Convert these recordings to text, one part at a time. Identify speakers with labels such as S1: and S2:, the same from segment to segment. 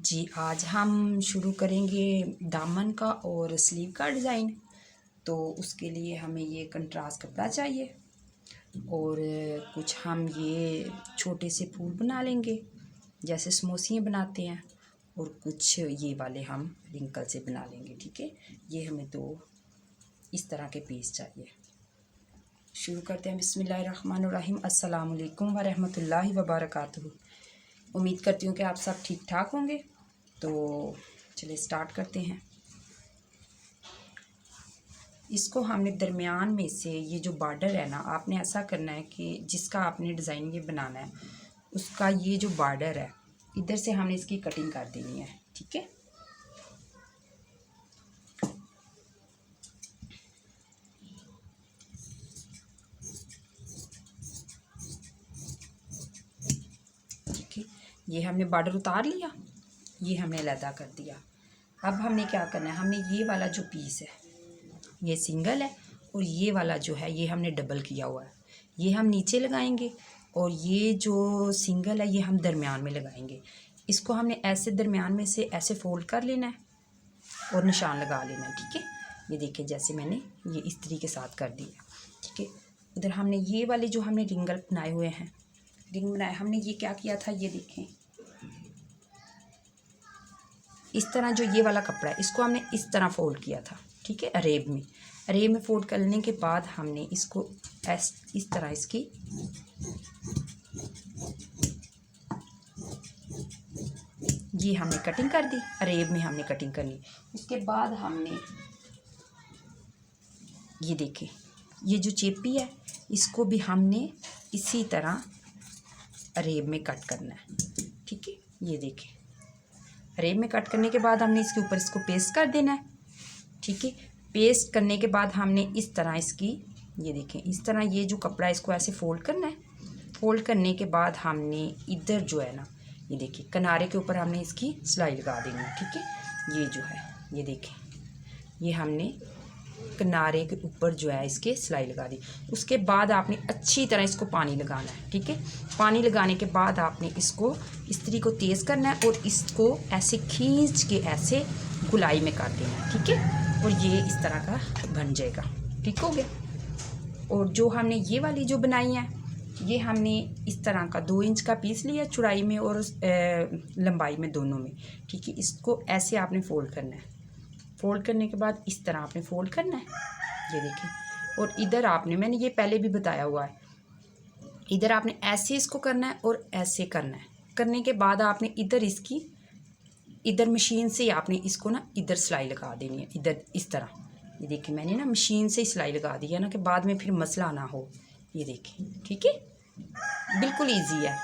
S1: जी, आज हम शुरू करेंगे दामन का और स्लीव का डिज़ाइन। तो उसके लिए हमें ये कंट्रास्ट कपड़ा चाहिए और कुछ हम ये छोटे से फूल बना लेंगे जैसे समोसियाँ बनाते हैं, और कुछ ये वाले हम रिंकल से बना लेंगे। ठीक है, ये हमें दो इस तरह के पीस चाहिए। शुरू करते हैं। बिस्मिल्लाहिर्रहमानिर्रहीम। अस्सलाम वालेकुम वरहमतुल्लाहि वबरकातुहू। उम्मीद करती हूँ कि आप सब ठीक ठाक होंगे। तो चलिए स्टार्ट करते हैं। इसको हमने दरमियान में से ये जो बॉर्डर है ना, आपने ऐसा करना है कि जिसका आपने डिज़ाइन ये बनाना है उसका ये जो बॉर्डर है इधर से हमने इसकी कटिंग कर देनी है। ठीक है, ठीक है, ये हमने बॉर्डर उतार लिया, ये हमने अलहदा कर दिया। अब हमने क्या करना है, हमने ये वाला जो पीस है ये सिंगल है और ये वाला जो है ये हमने डबल किया हुआ है, ये हम नीचे लगाएंगे और ये जो सिंगल है ये हम दरमियान में लगाएंगे। इसको हमने ऐसे दरमियान में से ऐसे फोल्ड कर लेना है और निशान लगा लेना है। ठीक है, ये देखिए जैसे मैंने ये इस तरीके के साथ कर दिया। ठीक है, उधर हमने ये वाले जो हमने रिंगल बनाए हुए हैं, रिंग बनाए, हमने ये क्या किया था, ये देखें इस तरह जो ये वाला कपड़ा है इसको हमने इस तरह फोल्ड किया था। ठीक है, अरेब में फोल्ड करने के बाद हमने इसको इस तरह इसकी ये हमने कटिंग कर दी, अरेब में हमने कटिंग करनी। उसके बाद हमने ये देखें ये जो चेपी है इसको भी हमने इसी तरह अरेब में कट करना है। ठीक है, ये देखें अरेब में कट करने के बाद हमने इसके ऊपर इसको पेस्ट कर देना है। ठीक है, पेस्ट करने के बाद हमने इस तरह इसकी ये देखें इस तरह ये जो कपड़ा है इसको ऐसे फोल्ड करना है। फोल्ड करने के बाद हमने इधर जो है ना ये देखिए किनारे के ऊपर हमने इसकी सिलाई लगा देनी है। ठीक है, ये जो है ये देखें ये हमने किनारे के ऊपर जो है इसके सिलाई लगा दी। उसके बाद आपने अच्छी तरह इसको पानी लगाना है। ठीक है, पानी लगाने के बाद आपने इसको इस्त्री को तेज़ करना है और इसको ऐसे खींच के ऐसे गुलाई में काट देना है। ठीक है, और ये इस तरह का बन जाएगा। ठीक हो गया। और जो हमने ये वाली जो बनाई है ये हमने इस तरह का 2 इंच का पीस लिया चौड़ाई में और लंबाई में दोनों में। ठीक है, इसको ऐसे आपने फोल्ड करना है। फोल्ड करने के बाद इस तरह आपने फोल्ड करना है, ये देखिए। और इधर आपने, मैंने ये पहले भी बताया हुआ है, इधर आपने ऐसे इसको करना है और ऐसे करना है। करने के बाद आपने इधर इसकी इधर मशीन से आपने इसको ना इधर सिलाई लगा देनी है, इधर इस तरह। ये देखिए मैंने ना मशीन से सिलाई लगा दी है ना कि बाद में फिर मसला ना हो। ये देखिए, ठीक है, बिल्कुल ईजी है।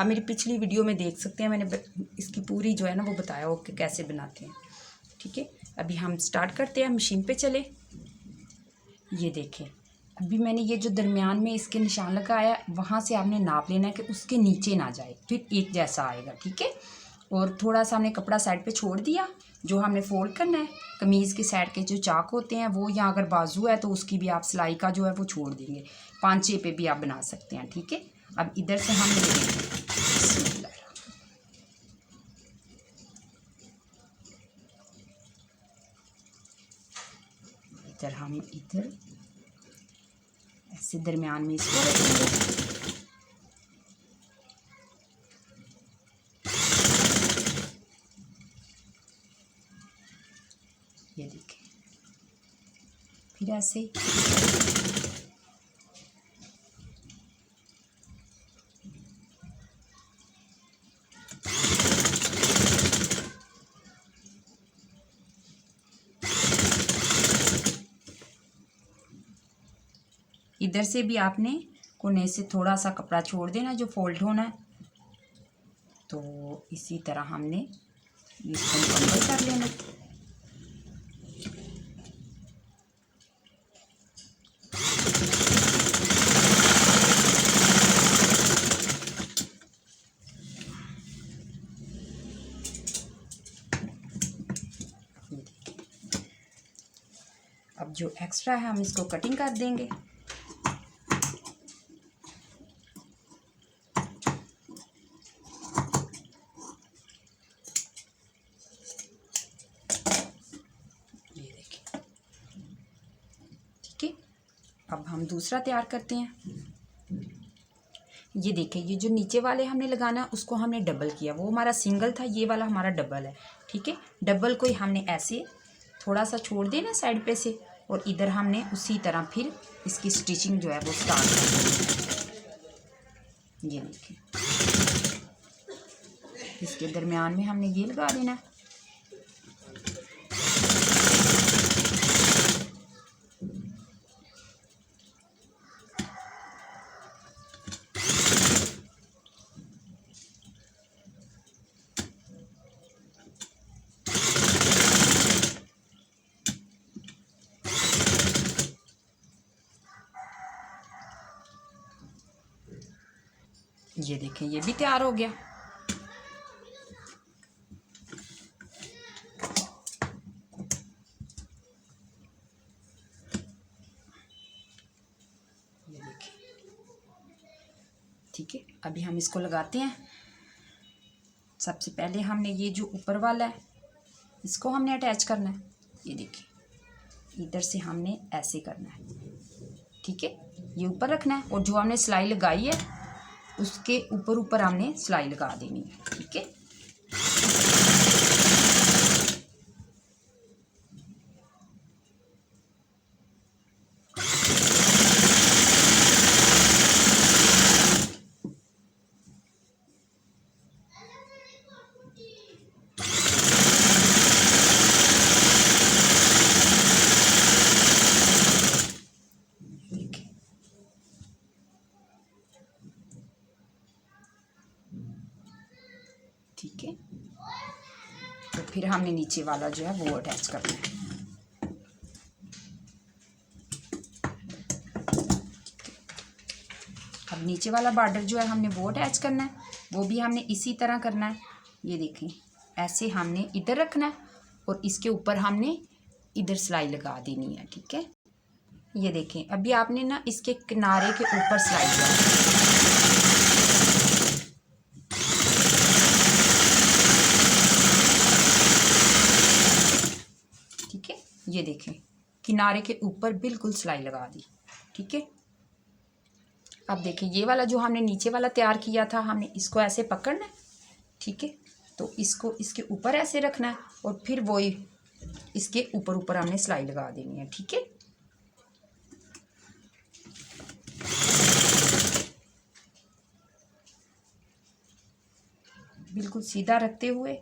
S1: आप मेरी पिछली वीडियो में देख सकते हैं, मैंने इसकी पूरी जो है ना वो बताया हो कि कैसे बनाते हैं। ठीक है, अभी हम स्टार्ट करते हैं, मशीन पे चले। ये देखें अभी मैंने ये जो दरमियान में इसके निशान लगाया वहाँ से आपने नाप लेना है कि उसके नीचे ना जाए, फिर एक जैसा आएगा। ठीक है, और थोड़ा सा हमने कपड़ा साइड पे छोड़ दिया। जो हमने फोल्ड करना है कमीज़ के साइड के जो चाक होते हैं वो, या अगर बाजू है तो उसकी भी आप सिलाई का जो है वो छोड़ देंगे, 5-6 पे भी आप बना सकते हैं। ठीक है, अब इधर से हम इधर ऐसे दरमियान में इसको रखेंगे। ये देखिए फिर ऐसे इधर से भी आपने कोने से थोड़ा सा कपड़ा छोड़ देना जो फोल्ड होना है। तो इसी तरह हमने इसको मुकम्मल कर लेना। अब जो एक्स्ट्रा है हम इसको कटिंग कर देंगे। अब हम दूसरा तैयार करते हैं। ये देखिए, ये जो नीचे वाले हमने लगाना उसको हमने डबल किया, वो हमारा सिंगल था, ये वाला हमारा डबल है। ठीक है, डबल को ही हमने ऐसे थोड़ा सा छोड़ देना साइड पे से, और इधर हमने उसी तरह फिर इसकी स्टिचिंग जो है वो स्टार्ट कर देनी। ये देखिए, इसके दरमियान में हमने ये लगा देना है। ये देखें, ये भी तैयार हो गया। ये देखें, ठीक है, अभी हम इसको लगाते हैं। सबसे पहले हमने ये जो ऊपर वाला है इसको हमने अटैच करना है। ये देखिए, इधर से हमने ऐसे करना है। ठीक है, ये ऊपर रखना है, और जो हमने सिलाई लगाई है उसके ऊपर ऊपर हमने सिलाई लगा देनी है। ठीक है, ठीक है, तो फिर हमने नीचे वाला जो है वो अटैच करना है। अब नीचे वाला बॉर्डर जो है हमने वो अटैच करना है, वो भी हमने इसी तरह करना है। ये देखें, ऐसे हमने इधर रखना है और इसके ऊपर हमने इधर सिलाई लगा देनी है। ठीक है, ये देखें, अभी आपने ना इसके किनारे के ऊपर सिलाई लगा, ये देखें, किनारे के ऊपर बिल्कुल सिलाई लगा दी। ठीक है, अब देखिए, ये वाला जो हमने नीचे वाला तैयार किया था, हमने इसको ऐसे पकड़ना है। ठीक है, तो इसको इसके ऊपर ऐसे रखना है और फिर वही इसके ऊपर ऊपर हमने सिलाई लगा देनी है। ठीक है, बिल्कुल सीधा रखते हुए।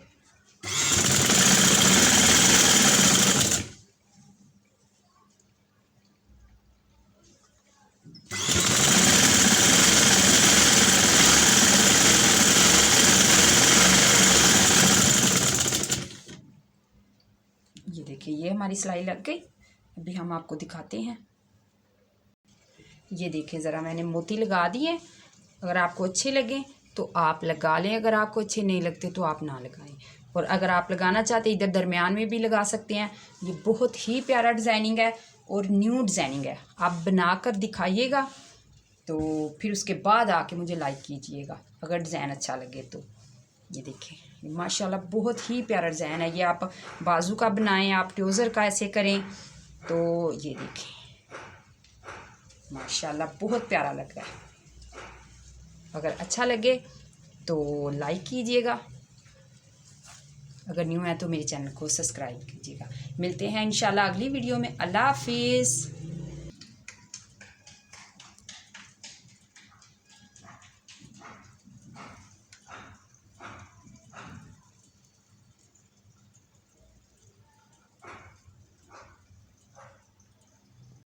S1: ये देखिए, ये हमारी सिलाई लग गई। अभी हम आपको दिखाते हैं। ये देखें, ज़रा मैंने मोती लगा दिए। अगर आपको अच्छे लगे तो आप लगा लें, अगर आपको अच्छे नहीं लगते तो आप ना लगाएं। और अगर आप लगाना चाहते इधर दरमियान में भी लगा सकते हैं। ये बहुत ही प्यारा डिज़ाइनिंग है और न्यू डिज़ाइनिंग है। आप बनाकर दिखाइएगा तो फिर उसके बाद आके मुझे लाइक कीजिएगा अगर डिज़ाइन अच्छा लगे तो। ये देखें, माशाल्लाह बहुत ही प्यारा डिज़ाइन है। ये आप बाजू का बनाएं, आप ट्राउज़र का ऐसे करें तो ये देखें, माशाल्लाह बहुत प्यारा लग रहा है। अगर अच्छा लगे तो लाइक कीजिएगा, अगर न्यू है तो मेरे चैनल को सब्सक्राइब कीजिएगा। मिलते हैं इंशाल्लाह अगली वीडियो में। अल्लाह हाफिज़।